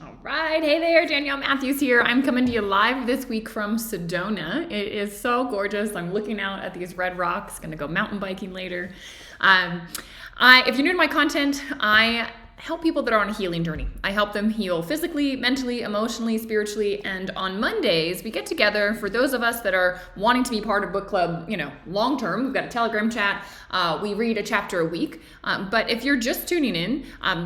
All right. Hey there, Danielle Matthews here. I'm coming to you live this week from Sedona. It is so gorgeous. I'm looking out at these red rocks. Going to go mountain biking later. If you're new to my content, I help people that are on a healing journey. I help them heal physically, mentally, emotionally, spiritually, and on Mondays we get together for those of us that are wanting to be part of book club, long term. We've got a Telegram chat. We read a chapter a week. But if you're just tuning in,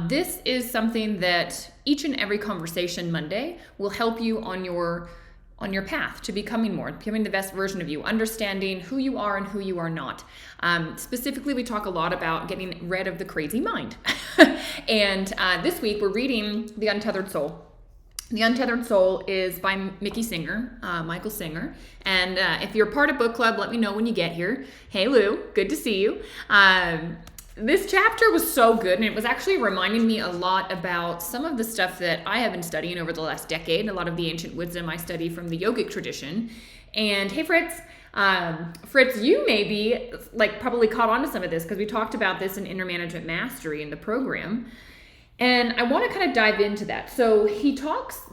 this is something that each and every conversation Monday will help you on your path to becoming the best version of you, understanding who you are and who you are not. Specifically, we talk a lot about getting rid of the crazy mind. And this week we're reading The Untethered Soul. The Untethered Soul is by Michael Singer. And if you're part of book club, let me know when you get here. Hey Lou, good to see you. This chapter was so good, and it was actually reminding me a lot about some of the stuff that I have been studying over the last decade, a lot of the ancient wisdom I study from the yogic tradition. And hey, Fritz, you may be probably caught on to some of this because we talked about this in Inner Management Mastery in the program. And I want to kind of dive into that. So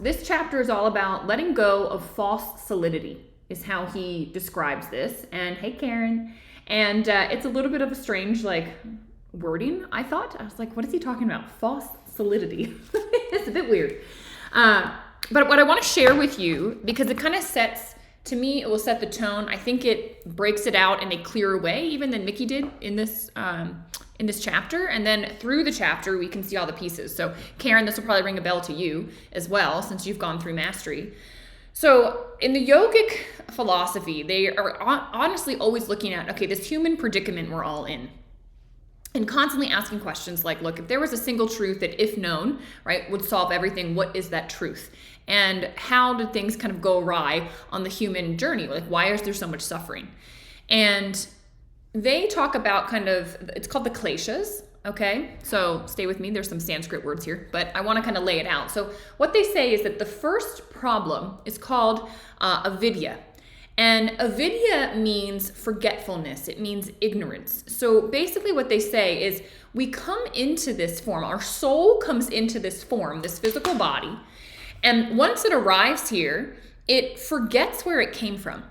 this chapter is all about letting go of false solidity is how he describes this. And hey, Karen. And it's a little bit of a strange, wording, I thought. I was like, what is he talking about? False solidity. It's a bit weird. But what I want to share with you, because it kind of to me, it will set the tone. I think it breaks it out in a clearer way, even than Mickey did in this chapter. And then through the chapter, we can see all the pieces. So Karen, this will probably ring a bell to you as well, since you've gone through mastery. So in the yogic philosophy, they are honestly always looking at, okay, this human predicament we're all in. And constantly asking questions like, look, if there was a single truth that, if known, right, would solve everything, what is that truth? And how did things kind of go awry on the human journey? Like, why is there so much suffering? And they talk about it's called the kleshas, okay? So stay with me, there's some Sanskrit words here, but I want to kind of lay it out. So what they say is that the first problem is called avidya. And avidya means forgetfulness. It means ignorance. So basically what they say is we come into this form, our soul comes into this form, this physical body, and once it arrives here, it forgets where it came from.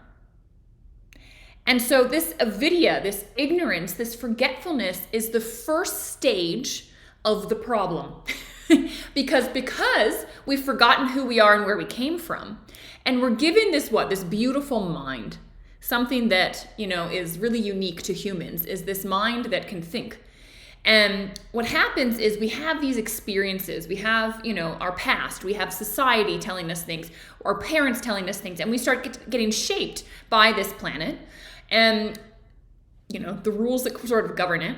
And so this avidya, this ignorance, this forgetfulness is the first stage of the problem. because we've forgotten who we are and where we came from. And we're given this beautiful mind. Something that, is really unique to humans is this mind that can think. And what happens is we have these experiences. We have, our past. We have society telling us things, our parents telling us things, and we start getting shaped by this planet and, the rules that sort of govern it.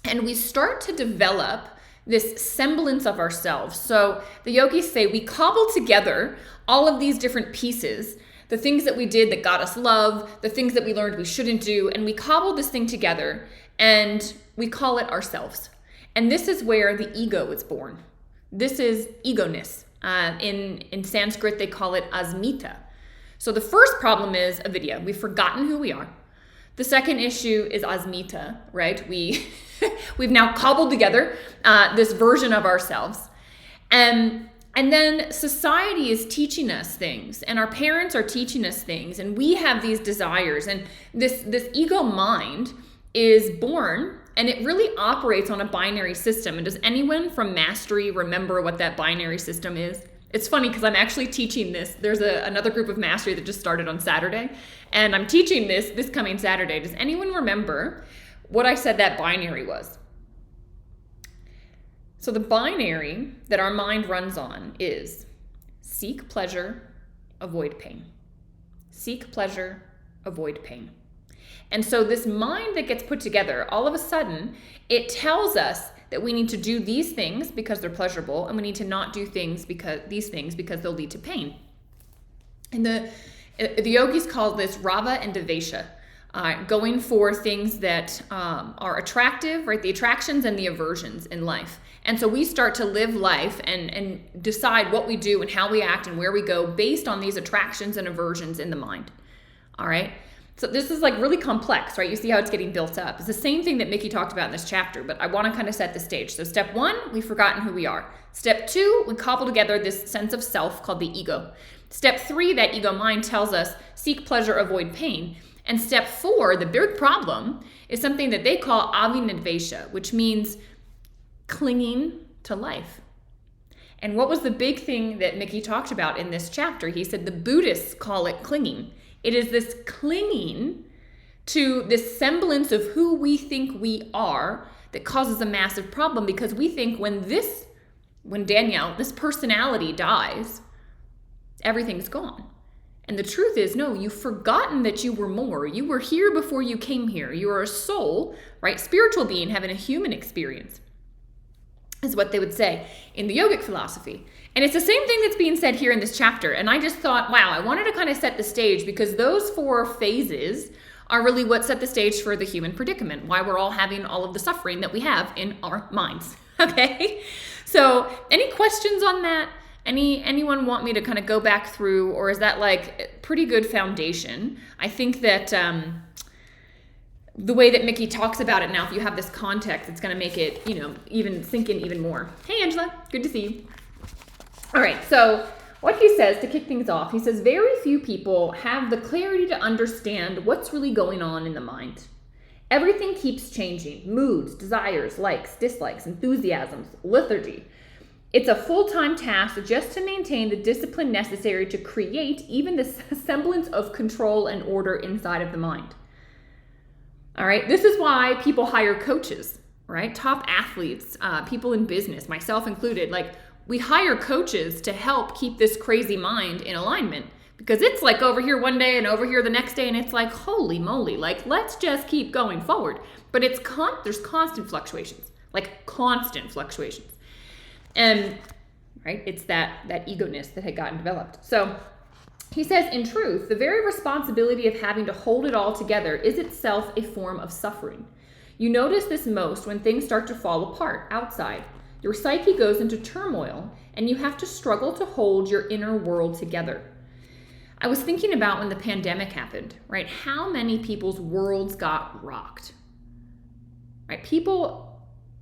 And we start to develop this semblance of ourselves. So the yogis say we cobble together all of these different pieces, the things that we did that got us love, the things that we learned we shouldn't do, and we cobble this thing together and we call it ourselves. And this is where the ego is born. This is ego-ness. In Sanskrit, they call it asmita. So the first problem is avidya. We've forgotten who we are. The second issue is asmita, right? We've now cobbled together this version of ourselves. And then society is teaching us things, and our parents are teaching us things, and we have these desires. And this ego mind is born, and it really operates on a binary system. And does anyone from Mastery remember what that binary system is? It's funny because I'm actually teaching this. There's another group of Mastery that just started on Saturday, and I'm teaching this coming Saturday. Does anyone remember what I said that binary was? So the binary that our mind runs on is seek pleasure, avoid pain. Seek pleasure, avoid pain. And so this mind that gets put together, all of a sudden, it tells us that we need to do these things because they're pleasurable, and we need to not do these things because they'll lead to pain. And the yogis call this rava and devesha, going for things that are attractive, right? The attractions and the aversions in life. And so we start to live life and decide what we do and how we act and where we go based on these attractions and aversions in the mind. All right. So this is like really complex, right? You see how it's getting built up. It's the same thing that Mickey talked about in this chapter, but I want to kind of set the stage. So step 1, we've forgotten who we are. Step 2, we cobble together this sense of self called the ego. Step 3, that ego mind tells us, seek pleasure, avoid pain. And step 4, the big problem, is something that they call avinadvesha, which means clinging to life. And what was the big thing that Mickey talked about in this chapter? He said the Buddhists call it clinging. It is this clinging to this semblance of who we think we are that causes a massive problem, because we think when Danielle, this personality dies, everything's gone. And the truth is, no, you've forgotten that you were more. You were here before you came here. You are a soul, right? Spiritual being having a human experience, is what they would say in the yogic philosophy. And it's the same thing that's being said here in this chapter. And I just thought, wow, I wanted to kind of set the stage, because those 4 phases are really what set the stage for the human predicament, why we're all having all of the suffering that we have in our minds. Okay? So any questions on that? Anyone want me to kind of go back through, or is that like a pretty good foundation? I think that the way that Mickey talks about it now, if you have this context, it's going to make it, even sink in even more. Hey, Angela, good to see you. All right, so what he says to kick things off, he says, very few people have the clarity to understand what's really going on in the mind. Everything keeps changing: moods, desires, likes, dislikes, enthusiasms, lethargy. It's a full-time task just to maintain the discipline necessary to create even the semblance of control and order inside of the mind. All right, this is why people hire coaches, right? Top athletes, people in business, myself included, like we hire coaches to help keep this crazy mind in alignment, because it's like over here one day and over here the next day, and it's like, holy moly, like let's just keep going forward. But there's constant fluctuations, like constant fluctuations. And right, it's that ego-ness that had gotten developed. So he says, in truth, the very responsibility of having to hold it all together is itself a form of suffering. You notice this most when things start to fall apart outside. Your psyche goes into turmoil, and you have to struggle to hold your inner world together. I was thinking about when the pandemic happened, right? How many people's worlds got rocked, right?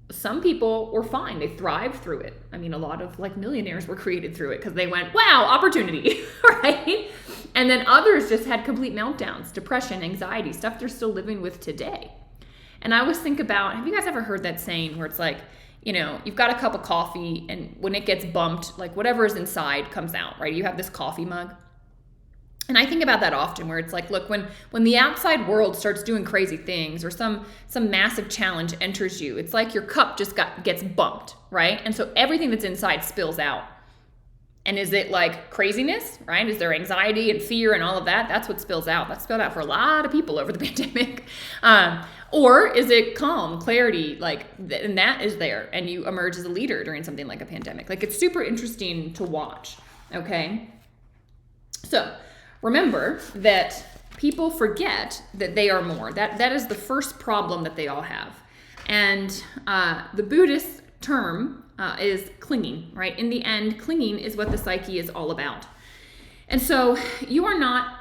Some people were fine. They thrived through it. I mean, a lot of like millionaires were created through it because they went, wow, opportunity, right? And then others just had complete meltdowns, depression, anxiety, stuff they're still living with today. And I always think about, have you guys ever heard that saying where it's like, you've got a cup of coffee, and when it gets bumped, like whatever is inside comes out, right? You have this coffee mug. And I think about that often, where it's like, look, when the outside world starts doing crazy things, or some massive challenge enters you, it's like your cup just gets bumped, right? And so everything that's inside spills out. And is it like craziness, right? Is there anxiety and fear and all of that? That's what spills out. That spilled out for a lot of people over the pandemic. Or is it calm, clarity, and that is there, and you emerge as a leader during something like a pandemic? Like, it's super interesting to watch, okay? So remember that people forget that they are more. That is the first problem that they all have. And the Buddhist term is clinging, right? In the end, clinging is what the psyche is all about. And so you are not,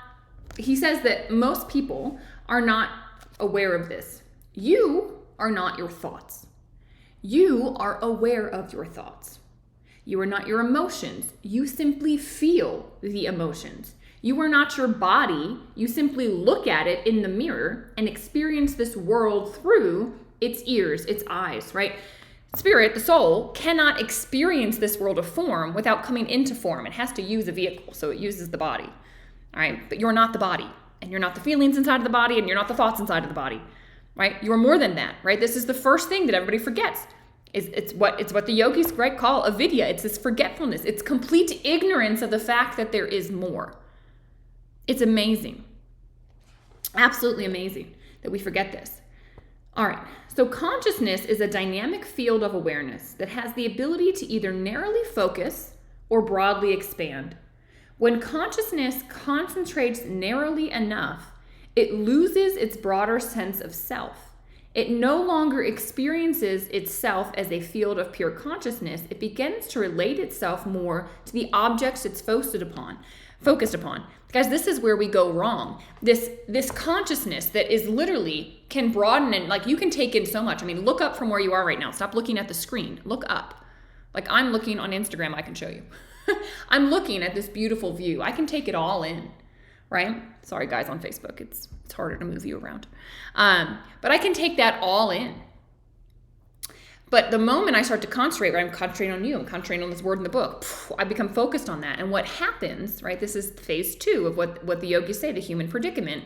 he says that most people are not aware of this. You are not your thoughts. You are aware of your thoughts. You are not your emotions. You simply feel the emotions. You are not your body. You simply look at it in the mirror and experience this world through its ears, its eyes, right? Spirit, the soul, cannot experience this world of form without coming into form. It has to use a vehicle, so it uses the body, all right? But you're not the body, and you're not the feelings inside of the body, and you're not the thoughts inside of the body, right? You're more than that, right? This is the first thing that everybody forgets. It's what the yogis, right, call avidya. It's this forgetfulness. It's complete ignorance of the fact that there is more. It's amazing. Absolutely amazing that we forget this. All right, so consciousness is a dynamic field of awareness that has the ability to either narrowly focus or broadly expand. When consciousness concentrates narrowly enough, it loses its broader sense of self. it no longer experiences itself as a field of pure consciousness. It begins to relate itself more to the objects it's focused upon. Guys, this is where we go wrong. This consciousness that is literally can broaden, and like you can take in so much. I mean, look up from where you are right now. Stop looking at the screen. Look up. Like I'm looking on Instagram, I can show you. I'm looking at this beautiful view. I can take it all in, right? Sorry guys on Facebook, it's harder to move you around. But I can take that all in. But the moment I start to concentrate, right, I'm concentrating on you, I'm concentrating on this word in the book, I become focused on that. And what happens, right, this is phase 2 of what the yogis say, the human predicament.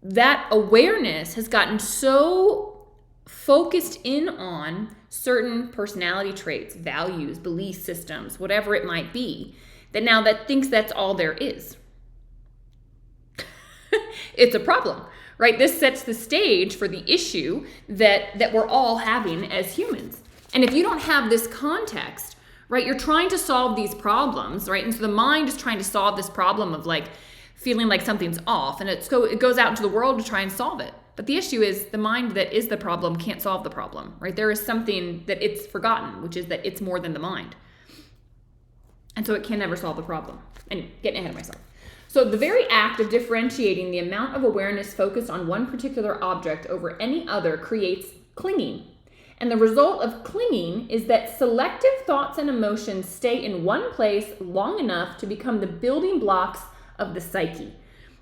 That awareness has gotten so focused in on certain personality traits, values, belief systems, whatever it might be, that now that thinks that's all there is. It's a problem, right? This sets the stage for the issue that we're all having as humans. And if you don't have this context, right, you're trying to solve these problems, right? And so the mind is trying to solve this problem of like feeling like something's off, and it goes out into the world to try and solve it. But the issue is the mind that is the problem can't solve the problem, right? There is something that it's forgotten, which is that it's more than the mind. And so it can never solve the problem. And getting ahead of myself. So the very act of differentiating the amount of awareness focused on one particular object over any other creates clinging. And the result of clinging is that selective thoughts and emotions stay in one place long enough to become the building blocks of the psyche.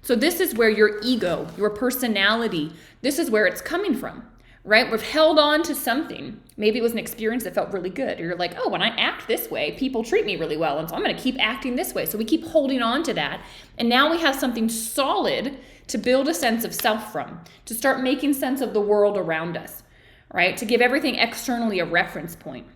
So this is where your ego, your personality, this is where it's coming from, right? We've held on to something. Maybe it was an experience that felt really good. Or you're like, oh, when I act this way, people treat me really well. And so I'm going to keep acting this way. So we keep holding on to that. And now we have something solid to build a sense of self from, to start making sense of the world around us, right? To give everything externally a reference point.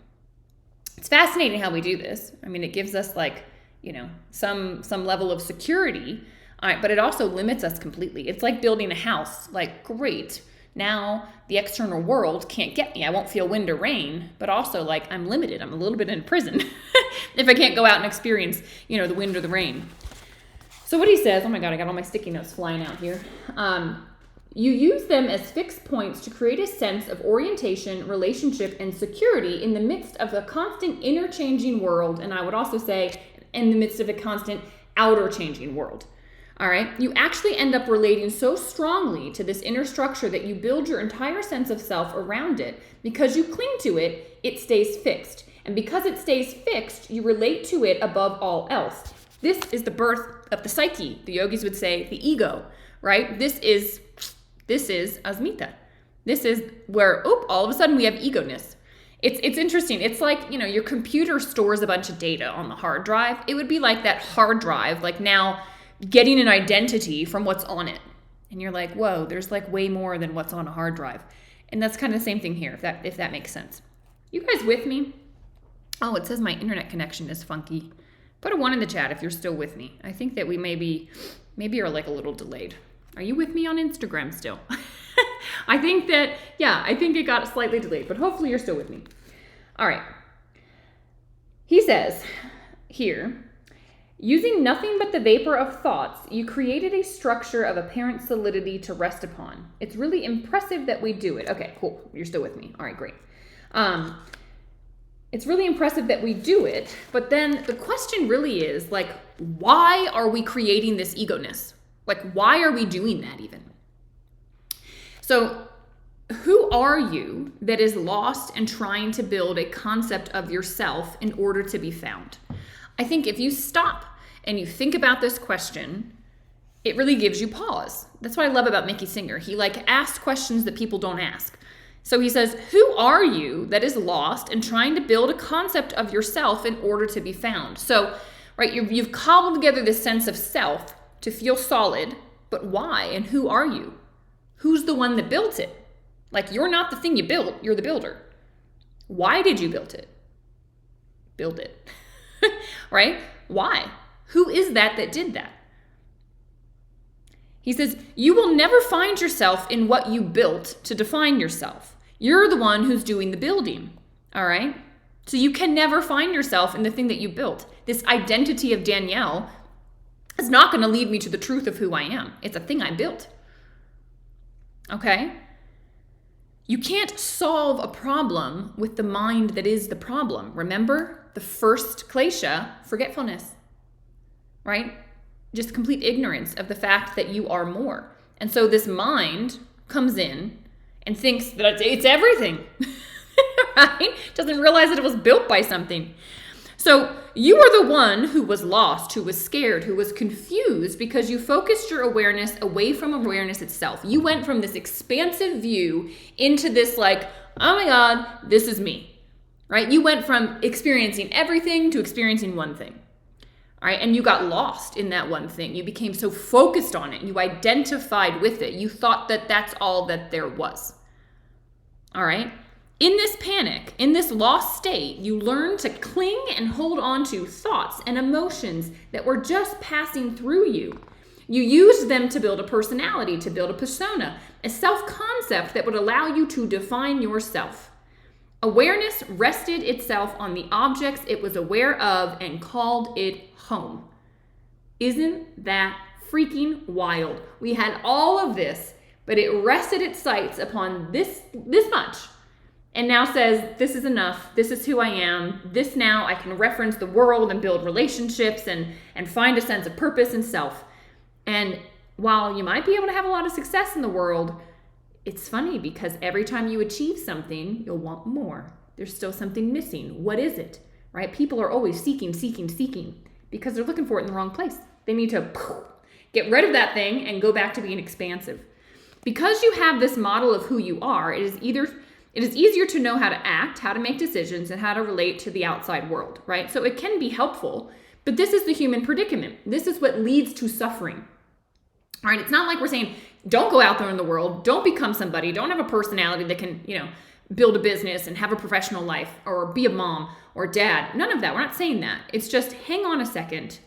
It's fascinating how we do this. I mean, it gives us like, you know, some level of security, but it also limits us completely. It's like building a house. Like, great. Now the external world can't get me. I won't feel wind or rain, but also like I'm limited. I'm a little bit in prison if I can't go out and experience, you know, the wind or the rain. So what he says, oh my God, I got all my sticky notes flying out here. You use them as fixed points to create a sense of orientation, relationship, and security in the midst of a constant inner changing world. And I would also say in the midst of a constant outer changing world. All right, you actually end up relating so strongly to this inner structure that you build your entire sense of self around it. Because you cling to it, it stays fixed. And because it stays fixed, you relate to it above all else. This is the birth of the psyche. The yogis would say the ego, right? This is asmita. This is where, all of a sudden we have ego-ness. It's interesting. It's like, you know, your computer stores a bunch of data on the hard drive. It would be like that hard drive, like now getting an identity from what's on it. And you're like, whoa, there's like way more than what's on a hard drive. And that's kind of the same thing here, if that makes sense. You guys with me? Oh, it says my internet connection is funky. Put a 1 in the chat if you're still with me. I think that we maybe are like a little delayed. Are you with me on Instagram still? I think it got slightly delayed, but hopefully you're still with me. All right. He says here, using nothing but the vapor of thoughts, you created a structure of apparent solidity to rest upon. It's really impressive that we do it. Okay, cool. You're still with me. All right, great. It's really impressive that we do it, but then the question really is, like, why are we creating this ego-ness? Like, why are we doing that even? So, who are you that is lost and trying to build a concept of yourself in order to be found? I think if you stop and you think about this question, it really gives you pause. That's what I love about Mickey Singer. He like asks questions that people don't ask. So he says, who are you that is lost and trying to build a concept of yourself in order to be found? So, right, you've cobbled together this sense of self to feel solid, but why and who are you? Who's the one that built it? Like, you're not the thing you built, you're the builder. Why did you build it? Build it, right? Why? Who is that did that? He says, you will never find yourself in what you built to define yourself. You're the one who's doing the building, all right? So you can never find yourself in the thing that you built. This identity of Danielle is not going to lead me to the truth of who I am. It's a thing I built, okay? You can't solve a problem with the mind that is the problem. Remember the first klesha, forgetfulness, right? Just complete ignorance of the fact that you are more. And so this mind comes in and thinks that it's everything, right? Doesn't realize that it was built by something. So you are the one who was lost, who was scared, who was confused because you focused your awareness away from awareness itself. You went from this expansive view into this like, oh my God, this is me, right? You went from experiencing everything to experiencing one thing, all right? And you got lost in that one thing. You became so focused on it. You identified with it. You thought that that's all that there was, all right? In this panic, in this lost state, you learn to cling and hold on to thoughts and emotions that were just passing through you. You used them to build a personality, to build a persona, a self-concept that would allow you to define yourself. Awareness rested itself on the objects it was aware of and called it home. Isn't that freaking wild? We had all of this, but it rested its sights upon this much. And now says, this is enough. This is who I am. This now I can reference the world and build relationships and find a sense of purpose and self. And while you might be able to have a lot of success in the world, it's funny because every time you achieve something, you'll want more. There's still something missing. What is it? Right? People are always seeking because they're looking for it in the wrong place. They need to get rid of that thing and go back to being expansive. Because you have this model of who you are, it is easier to know how to act, how to make decisions, and how to relate to the outside world, right? So it can be helpful, but this is the human predicament. This is what leads to suffering, all right? It's not like we're saying, don't go out there in the world, don't become somebody, don't have a personality that can, build a business and have a professional life or be a mom or dad. None of that. We're not saying that. It's just hang on a second.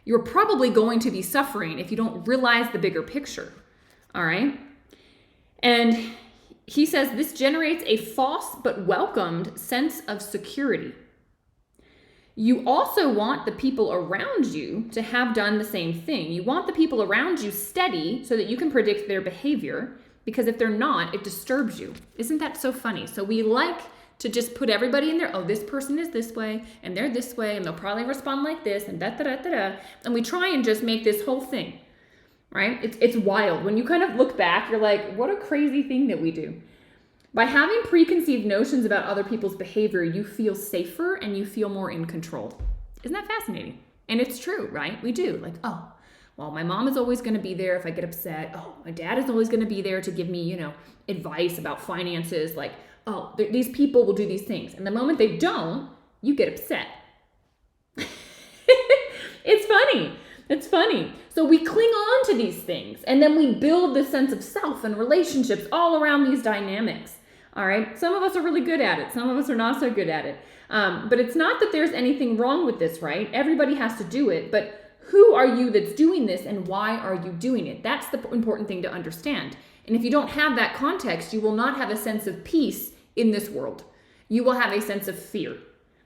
You're probably going to be suffering if you don't realize the bigger picture, all right? And he says this generates a false but welcomed sense of security. You also want the people around you to have done the same thing. You want the people around you steady so that you can predict their behavior, because if they're not, it disturbs you. Isn't that so funny? So we like to just put everybody in there. Oh, this person is this way and they're this way and they'll probably respond like this and da-da-da-da-da. And we try and just make this whole thing, right? It's wild. When you kind of look back, you're like, what a crazy thing that we do. By having preconceived notions about other people's behavior, you feel safer and you feel more in control. Isn't that fascinating? And it's true, right? We do. Like, oh, well, my mom is always going to be there if I get upset. Oh, my dad is always going to be there to give me, advice about finances. Like, oh, these people will do these things. And the moment they don't, you get upset. It's funny. It's funny. So we cling on to these things and then we build this sense of self and relationships all around these dynamics. All right. Some of us are really good at it. Some of us are not so good at it. But it's not that there's anything wrong with this, right? Everybody has to do it. But who are you that's doing this and why are you doing it? That's the important thing to understand. And if you don't have that context, you will not have a sense of peace in this world. You will have a sense of fear.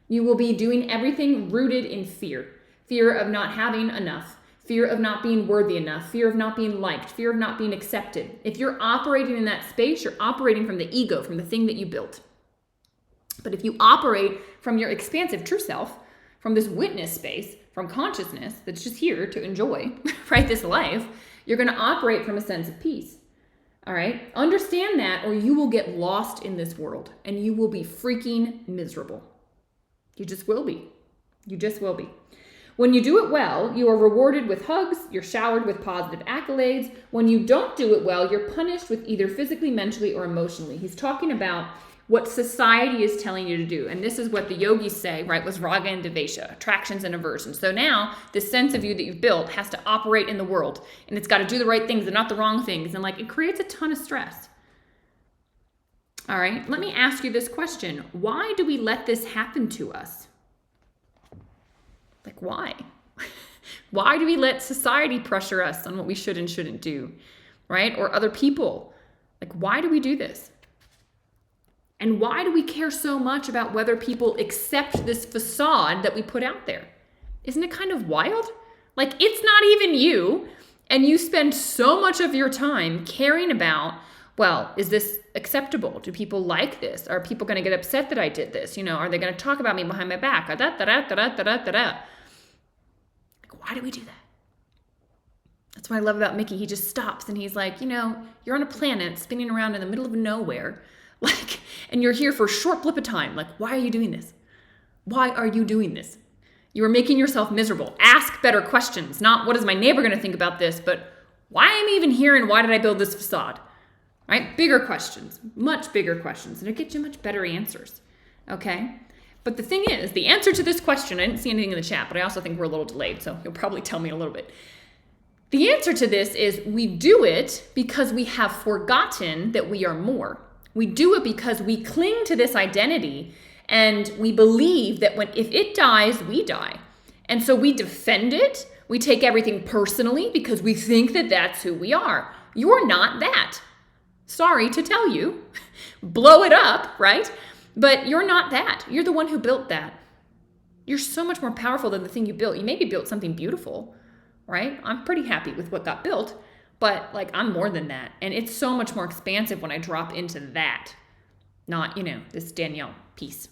You will be doing everything rooted in fear. Fear of not having enough. Fear of not being worthy enough, fear of not being liked, fear of not being accepted. If you're operating in that space, you're operating from the ego, from the thing that you built. But if you operate from your expansive true self, from this witness space, from consciousness that's just here to enjoy, right, this life, you're going to operate from a sense of peace. All right? Understand that or you will get lost in this world and you will be freaking miserable. You just will be. You just will be. When you do it well, you are rewarded with hugs, you're showered with positive accolades. When you don't do it well, you're punished with either physically, mentally, or emotionally. He's talking about what society is telling you to do. And this is what the yogis say, right, was raga and devesha, attractions and aversions. So now this sense of you that you've built has to operate in the world. And it's got to do the right things and not the wrong things. And it creates a ton of stress. All right, let me ask you this question. Why do we let this happen to us? Why? Why do we let society pressure us on what we should and shouldn't do, right? Or other people? Why do we do this? And why do we care so much about whether people accept this facade that we put out there? Isn't it kind of wild? It's not even you, and you spend so much of your time caring about, well, is this acceptable? Do people like this? Are people going to get upset that I did this? Are they going to talk about me behind my back? Why do we do that? That's what I love about Mickey. He just stops and he's like, you're on a planet spinning around in the middle of nowhere, and you're here for a short blip of time. Why are you doing this? Why are you doing this? You are making yourself miserable. Ask better questions. Not what is my neighbor going to think about this, but why am I even here and why did I build this facade? Right? Bigger questions, much bigger questions, and it gets you much better answers. Okay? But the thing is, the answer to this question, I didn't see anything in the chat, but I also think we're a little delayed, so you'll probably tell me in a little bit. The answer to this is we do it because we have forgotten that we are more. We do it because we cling to this identity and we believe that if it dies, we die. And so we defend it. We take everything personally because we think that that's who we are. You're not that. Sorry to tell you. Blow it up, right? But you're not that. You're the one who built that. You're so much more powerful than the thing you built. You maybe built something beautiful, right? I'm pretty happy with what got built, but I'm more than that. And it's so much more expansive when I drop into that, not, this Danielle piece.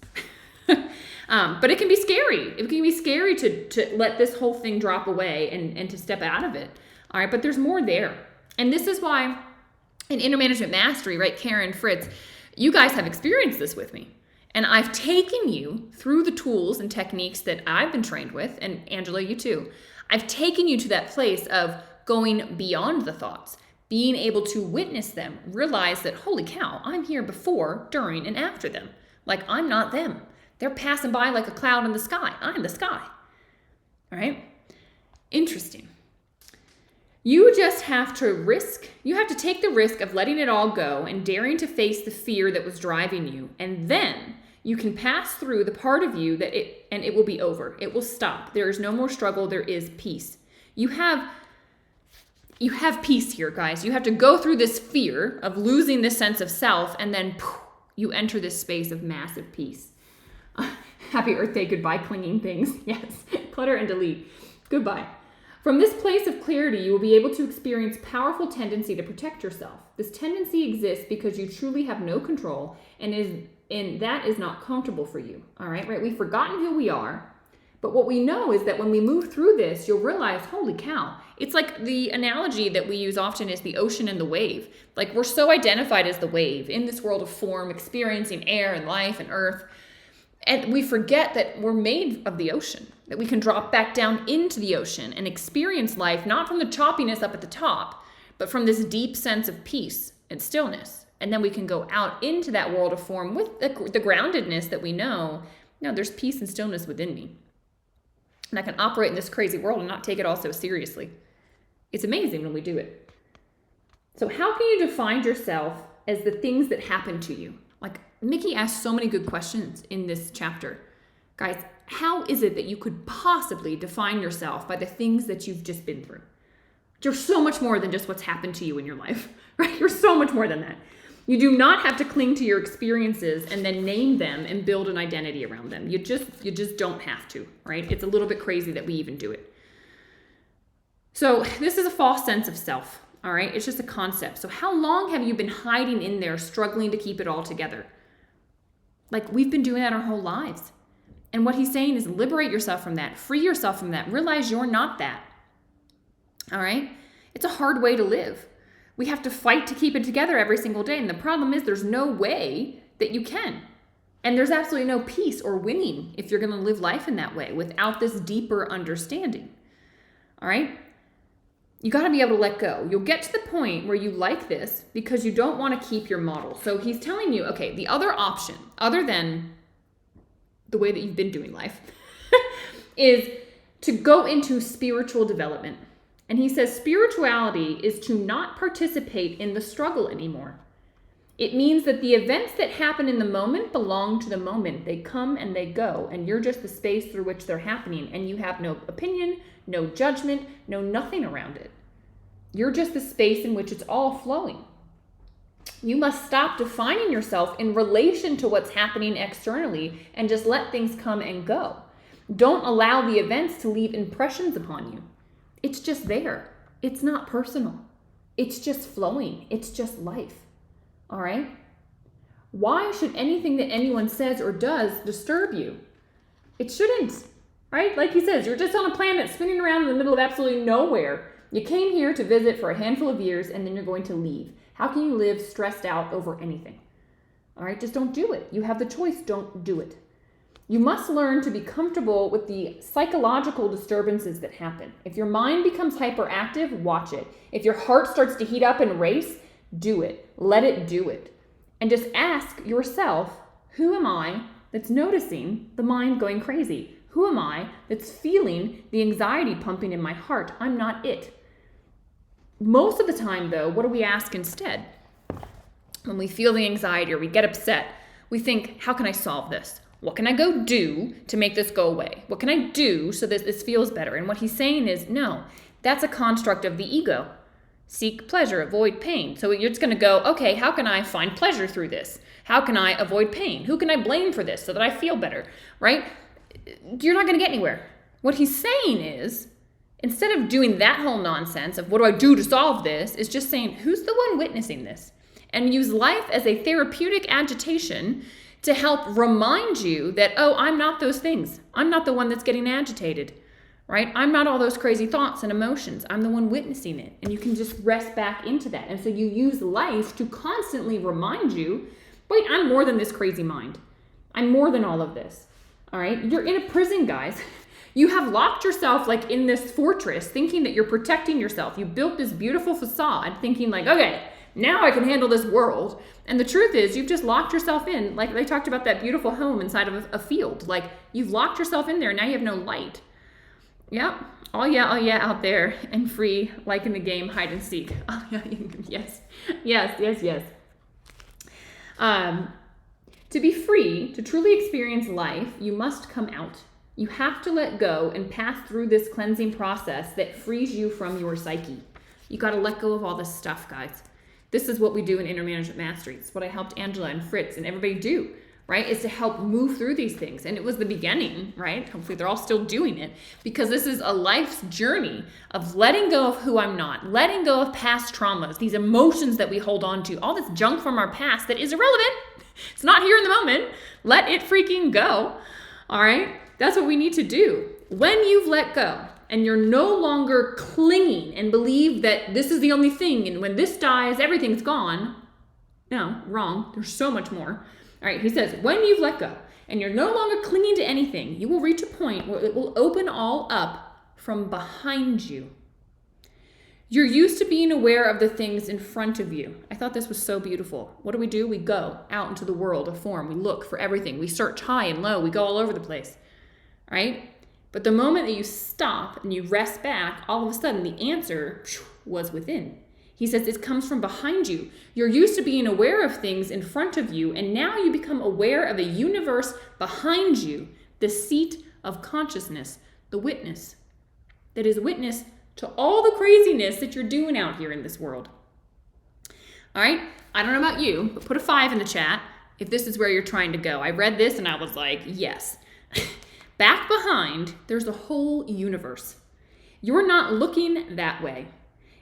But it can be scary. It can be scary to let this whole thing drop away and to step out of it. All right, but there's more there. And this is why in Inner Management Mastery, right, Karen, Fritz, you guys have experienced this with me. And I've taken you through the tools and techniques that I've been trained with, and Angela, you too. I've taken you to that place of going beyond the thoughts, being able to witness them, realize that, holy cow, I'm here before, during, and after them. I'm not them. They're passing by like a cloud in the sky. I'm the sky. All right? Interesting. You just have to take the risk of letting it all go and daring to face the fear that was driving you. And then you can pass through the part of you and it will be over. It will stop. There is no more struggle. There is peace. You have peace here, guys. You have to go through this fear of losing this sense of self, and then you enter this space of massive peace. Happy Earth Day, goodbye, clinging things. Yes, clutter and delete. Goodbye. From this place of clarity, you will be able to experience powerful tendency to protect yourself. This tendency exists because you truly have no control, and that is not comfortable for you. All right? We've forgotten who we are, but what we know is that when we move through this, you'll realize, holy cow, it's like the analogy that we use often is the ocean and the wave. We're so identified as the wave in this world of form, experiencing air and life and earth. And we forget that we're made of the ocean, that we can drop back down into the ocean and experience life, not from the choppiness up at the top, but from this deep sense of peace and stillness. And then we can go out into that world of form with the groundedness that we know, there's peace and stillness within me. And I can operate in this crazy world and not take it all so seriously. It's amazing when we do it. So how can you define yourself as the things that happen to you? Mickey asked so many good questions in this chapter. Guys, how is it that you could possibly define yourself by the things that you've just been through? You're so much more than just what's happened to you in your life, right? You're so much more than that. You do not have to cling to your experiences and then name them and build an identity around them. You just don't have to, right? It's a little bit crazy that we even do it. So this is a false sense of self, all right? It's just a concept. So how long have you been hiding in there, struggling to keep it all together? We've been doing that our whole lives. And what he's saying is liberate yourself from that, free yourself from that, realize you're not that. All right? It's a hard way to live. We have to fight to keep it together every single day. And the problem is there's no way that you can. And there's absolutely no peace or winning if you're going to live life in that way without this deeper understanding. All right? You got to be able to let go. You'll get to the point where you like this because you don't want to keep your model. So he's telling you, okay, the other option, other than the way that you've been doing life, is to go into spiritual development. And he says spirituality is to not participate in the struggle anymore. It means that the events that happen in the moment belong to the moment. They come and they go, and you're just the space through which they're happening, and you have no opinion, no judgment, no nothing around it. You're just the space in which it's all flowing. You must stop defining yourself in relation to what's happening externally and just let things come and go. Don't allow the events to leave impressions upon you. It's just there. It's not personal. It's just flowing. It's just life. All right? Why should anything that anyone says or does disturb you? It shouldn't, right? Like he says, you're just on a planet spinning around in the middle of absolutely nowhere. You came here to visit for a handful of years and then you're going to leave. How can you live stressed out over anything? All right, just don't do it. You have the choice, don't do it. You must learn to be comfortable with the psychological disturbances that happen. If your mind becomes hyperactive, watch it. If your heart starts to heat up and race, do it. Let it do it. And just ask yourself, who am I that's noticing the mind going crazy? Who am I that's feeling the anxiety pumping in my heart? I'm not it. Most of the time, though, what do we ask instead? When we feel the anxiety or we get upset, we think, how can I solve this? What can I go do to make this go away? What can I do so that this feels better? And what he's saying is, no, that's a construct of the ego. Seek pleasure, avoid pain. So you're just going to go, okay, how can I find pleasure through this? How can I avoid pain? Who can I blame for this so that I feel better, right? You're not going to get anywhere. What he's saying is, instead of doing that whole nonsense of what do I do to solve this, is just saying, who's the one witnessing this? And use life as a therapeutic agitation to help remind you that, oh, I'm not those things. I'm not the one that's getting agitated, right? I'm not all those crazy thoughts and emotions. I'm the one witnessing it. And you can just rest back into that. And so you use life to constantly remind you, wait, I'm more than this crazy mind. I'm more than all of this, all right? You're in a prison, guys. You have locked yourself like in this fortress thinking that you're protecting yourself. You built this beautiful facade thinking like, okay, now I can handle this world. And the truth is you've just locked yourself in. Like they talked about that beautiful home inside of a field. Like you've locked yourself in there. Now you have no light. Yep. Oh yeah, out there and free, like in the game hide and seek. Oh yeah, yes. To be free, to truly experience life, you must come out. You have to let go and pass through this cleansing process that frees you from your psyche. You got to let go of all this stuff, guys. This is what we do in Inner Management Mastery. It's what I helped Angela and Fritz and everybody do, right? Is to help move through these things. And it was the beginning, right? Hopefully they're all still doing it because this is a life's journey of letting go of who I'm not, letting go of past traumas, these emotions that we hold on to, all this junk from our past that is irrelevant. It's not here in the moment. Let it freaking go, all right? That's what we need to do. When you've let go, and you're no longer clinging and believe that this is the only thing, and when this dies, everything's gone. No, wrong. There's so much more. All right, he says, when you've let go, and you're no longer clinging to anything, you will reach a point where it will open all up from behind you. You're used to being aware of the things in front of you. I thought this was so beautiful. What do? We go out into the world of form. We look for everything. We search high and low. We go all over the place, right? But the moment that you stop and you rest back, all of a sudden the answer was within. He says it comes from behind you. You're used to being aware of things in front of you, and now you become aware of a universe behind you, the seat of consciousness, the witness that is witness to all the craziness that you're doing out here in this world. All right, I don't know about you, but put a 5 in the chat if this is where you're trying to go. I read this and I was like, yes. Back behind, there's a whole universe. You're not looking that way.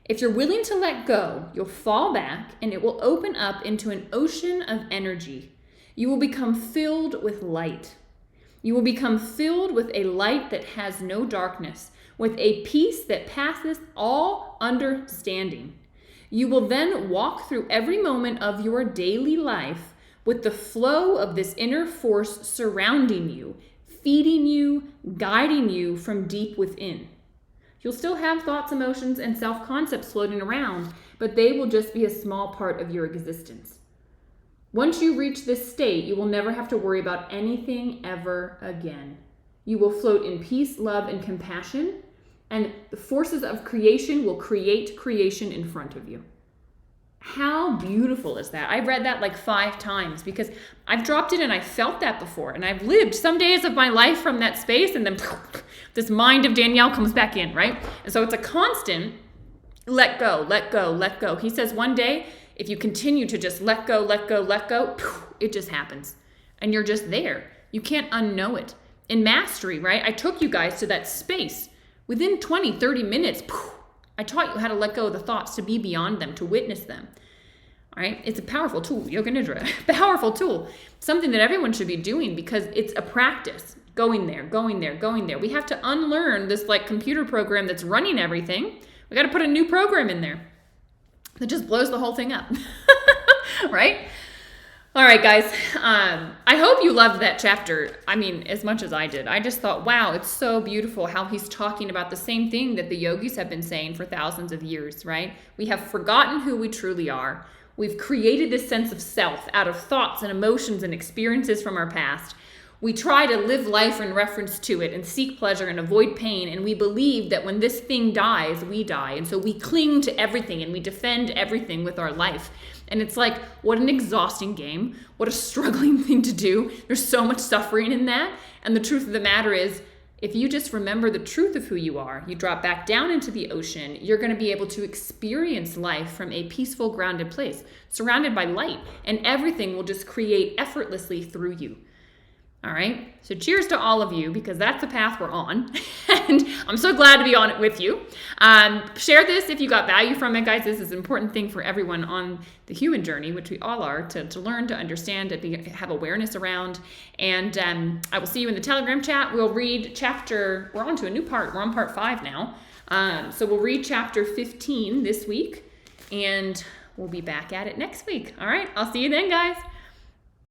If you're willing to let go, you'll fall back and it will open up into an ocean of energy. You will become filled with light. You will become filled with a light that has no darkness, with a peace that passes all understanding. You will then walk through every moment of your daily life with the flow of this inner force surrounding you, feeding you, guiding you from deep within. You'll still have thoughts, emotions, and self-concepts floating around, but they will just be a small part of your existence. Once you reach this state, you will never have to worry about anything ever again. You will float in peace, love, and compassion, and the forces of creation will create creation in front of you. How beautiful is that? I read that like 5 times because I've dropped it and I felt that before. And I've lived some days of my life from that space, and then this mind of Danielle comes back in, right? And so it's a constant let go, let go, let go. He says one day, if you continue to just let go, let go, let go, it just happens. And you're just there. You can't unknow it. In mastery, right? I took you guys to that space. Within 20, 30 minutes, I taught you how to let go of the thoughts, to be beyond them, to witness them. right? It's a powerful tool, yoga nidra, powerful tool, something that everyone should be doing because it's a practice. Going there, going there, going there. We have to unlearn this like computer program that's running everything. We got to put a new program in there that just blows the whole thing up, right? All right, guys. I hope you loved that chapter. I mean, as much as I did. I just thought, wow, it's so beautiful how he's talking about the same thing that the yogis have been saying for thousands of years, right? We have forgotten who we truly are. We've created this sense of self out of thoughts and emotions and experiences from our past. We try to live life in reference to it and seek pleasure and avoid pain. And we believe that when this thing dies, we die. And so we cling to everything and we defend everything with our life. And it's like, what an exhausting game. What a struggling thing to do. There's so much suffering in that. And the truth of the matter is, if you just remember the truth of who you are, you drop back down into the ocean, you're going to be able to experience life from a peaceful, grounded place, surrounded by light. And everything will just create effortlessly through you. All right, so cheers to all of you because that's the path we're on. And I'm so glad to be on it with you. Share this if you got value from it, guys. This is an important thing for everyone on the human journey, which we all are, to learn, to understand, to have awareness around. And I will see you in the Telegram chat. We'll read we're on to a new part. We're on part 5 now. So we'll read chapter 15 this week, and we'll be back at it next week. All right, I'll see you then, guys.